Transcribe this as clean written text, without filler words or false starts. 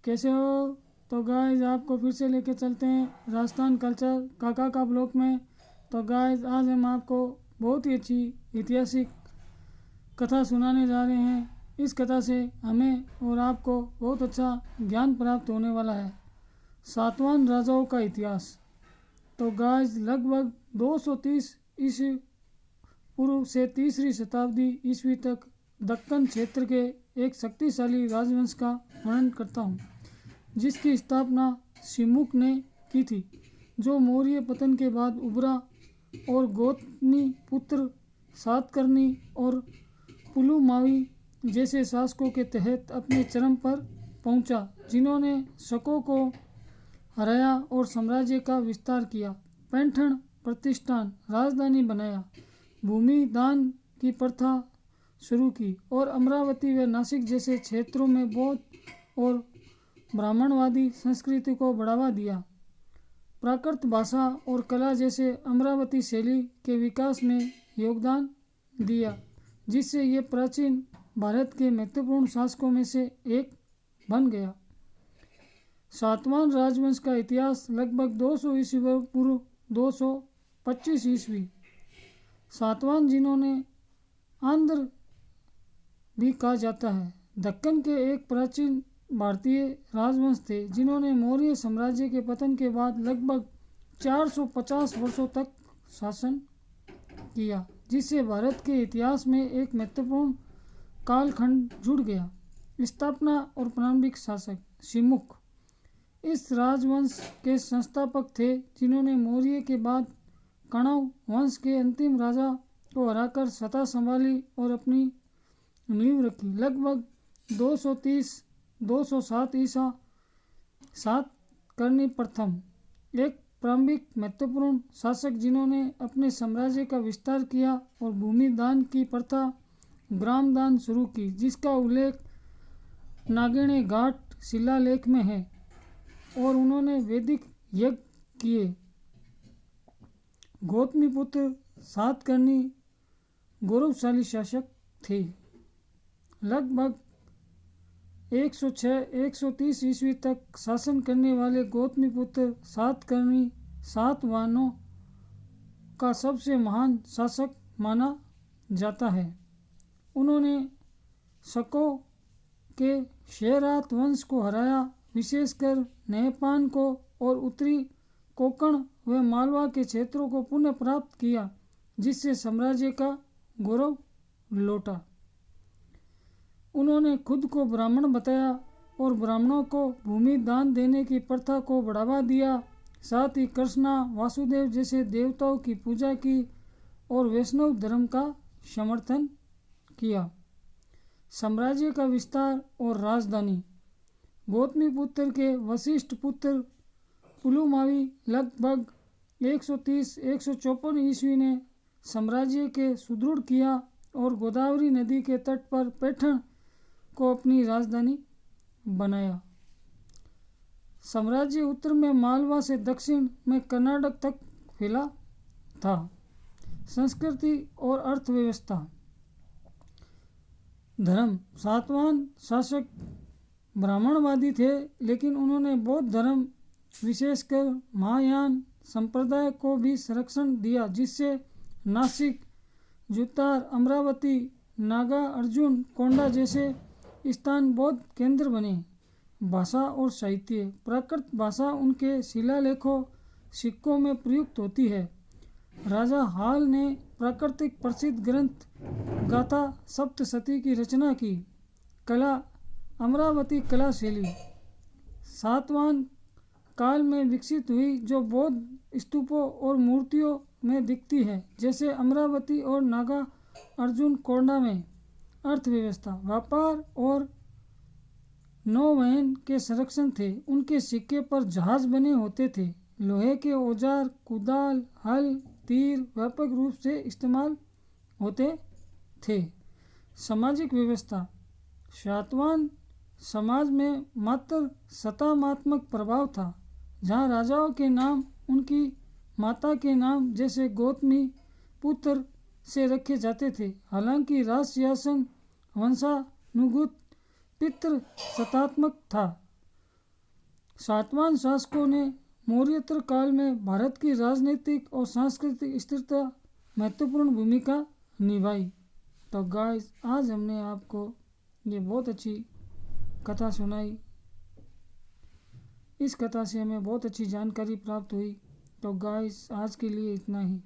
कैसे हो? तो गाइस आपको फिर से लेके चलते हैं राजस्थान कल्चर काका का ब्लॉक में। तो गाइस आज हम आपको बहुत ही अच्छी ऐतिहासिक कथा सुनाने जा रहे हैं। इस कथा से हमें और आपको बहुत अच्छा ज्ञान प्राप्त होने वाला है। सातवान राजाओं का इतिहास। तो गाइस लगभग 230 ईस्वी पूर्व से तीसरी शताब्दी ईस्वी तक दक्कन क्षेत्र के एक शक्तिशाली राजवंश का वर्णन करता हूँ, जिसकी स्थापना सिमुक ने की थी, जो मौर्य पतन के बाद उभरा और गौतमी पुत्र सातकर्णी और पुलुमावी जैसे शासकों के तहत अपने चरम पर पहुंचा, जिन्होंने शकों को हराया और साम्राज्य का विस्तार किया। पैठण प्रतिष्ठान राजधानी बनाया, भूमि दान की प्रथा शुरू की और अमरावती व नासिक जैसे क्षेत्रों में बौद्ध और ब्राह्मणवादी संस्कृति को बढ़ावा दिया। प्राकृत भाषा और कला जैसे अमरावती शैली के विकास में योगदान दिया, जिससे ये प्राचीन भारत के महत्वपूर्ण शासकों में से एक बन गया। सातवान राजवंश का इतिहास लगभग 200 ईस्वी पूर्व 225 ईस्वी। सातवान, जिन्होंने आंध्र भी कहा जाता है, दक्कन के एक प्राचीन भारतीय राजवंश थे, जिन्होंने मौर्य साम्राज्य के पतन के बाद लगभग 450 वर्षों तक शासन किया, जिससे भारत के इतिहास में एक महत्वपूर्ण कालखंड जुड़ गया। स्थापना और प्रारंभिक शासक सिमुक इस राजवंश के संस्थापक थे, जिन्होंने मौर्य के बाद कण्व वंश के अंतिम राजा को हराकर सत्ता संभाली और अपनी नींव रखी। लगभग 230-207 ईसा सातकर्णी प्रथम एक प्रारंभिक महत्वपूर्ण शासक, जिन्होंने अपने साम्राज्य का विस्तार किया और भूमि दान की प्रथा ग्राम दान शुरू की, जिसका उल्लेख नागिने घाट शिलालेख में है, और उन्होंने वैदिक यज्ञ किए। गौतमीपुत्र सातकर्णी गौरवशाली शासक थे। लगभग 106-130 ईस्वी तक शासन करने वाले गौतमीपुत्र सातकर्णी सातवाहनों का सबसे महान शासक माना जाता है। उन्होंने शकों के शेरात वंश को हराया, विशेषकर नहपान को, और उत्तरी कोंकण व मालवा के क्षेत्रों को पुनः प्राप्त किया, जिससे साम्राज्य का गौरव लौटा। उन्होंने खुद को ब्राह्मण बताया और ब्राह्मणों को भूमि दान देने की प्रथा को बढ़ावा दिया। साथ ही कृष्णा वासुदेव जैसे देवताओं की पूजा की और वैष्णव धर्म का समर्थन किया। साम्राज्य का विस्तार और राजधानी। गौतमीपुत्र के वशिष्ठ पुत्र पुलुमावी लगभग 130-154 ईस्वी ने साम्राज्य के सुदृढ़ किया और गोदावरी नदी के तट पर पैठण को अपनी राजधानी बनाया। साम्राज्य उत्तर में मालवा से दक्षिण में कर्नाटक तक फैला था। संस्कृति और अर्थव्यवस्था। धर्म। सातवान शासक ब्राह्मणवादी थे, लेकिन उन्होंने बौद्ध धर्म विशेषकर महायान संप्रदाय को भी संरक्षण दिया, जिससे नासिक, जुत्तार, अमरावती, नागा अर्जुन कोंडा जैसे स्थान बौद्ध केंद्र बने। भाषा और साहित्य। प्राकृत भाषा उनके शिलालेखों सिक्कों में प्रयुक्त होती है। राजा हाल ने प्राकृतिक प्रसिद्ध ग्रंथ गाथा सप्तशती की रचना की। कला। अमरावती कला शैली सातवान काल में विकसित हुई, जो बौद्ध स्तूपों और मूर्तियों में दिखती है, जैसे अमरावती और नागा अर्जुन कोंडा में। अर्थव्यवस्था। व्यापार और नौवहन के संरक्षण थे। उनके सिक्के पर जहाज बने होते थे। लोहे के औजार, कुदाल, हल, तीर व्यापक रूप से इस्तेमाल होते थे। सामाजिक व्यवस्था। सातवान समाज में मात्र सत्तात्मक प्रभाव था, जहाँ राजाओं के नाम उनकी माता के नाम जैसे गौतमी पुत्र से रखे जाते थे। हालांकि राज शासन वंशानुगत पितृ सत्तात्मक था। सातवाहन शासकों ने मौर्योत्तर काल में भारत की राजनीतिक और सांस्कृतिक स्थिरता महत्वपूर्ण भूमिका निभाई। तो गाइस आज हमने आपको ये बहुत अच्छी कथा सुनाई। इस कथा से हमें बहुत अच्छी जानकारी प्राप्त हुई। तो गाइस आज के लिए इतना ही।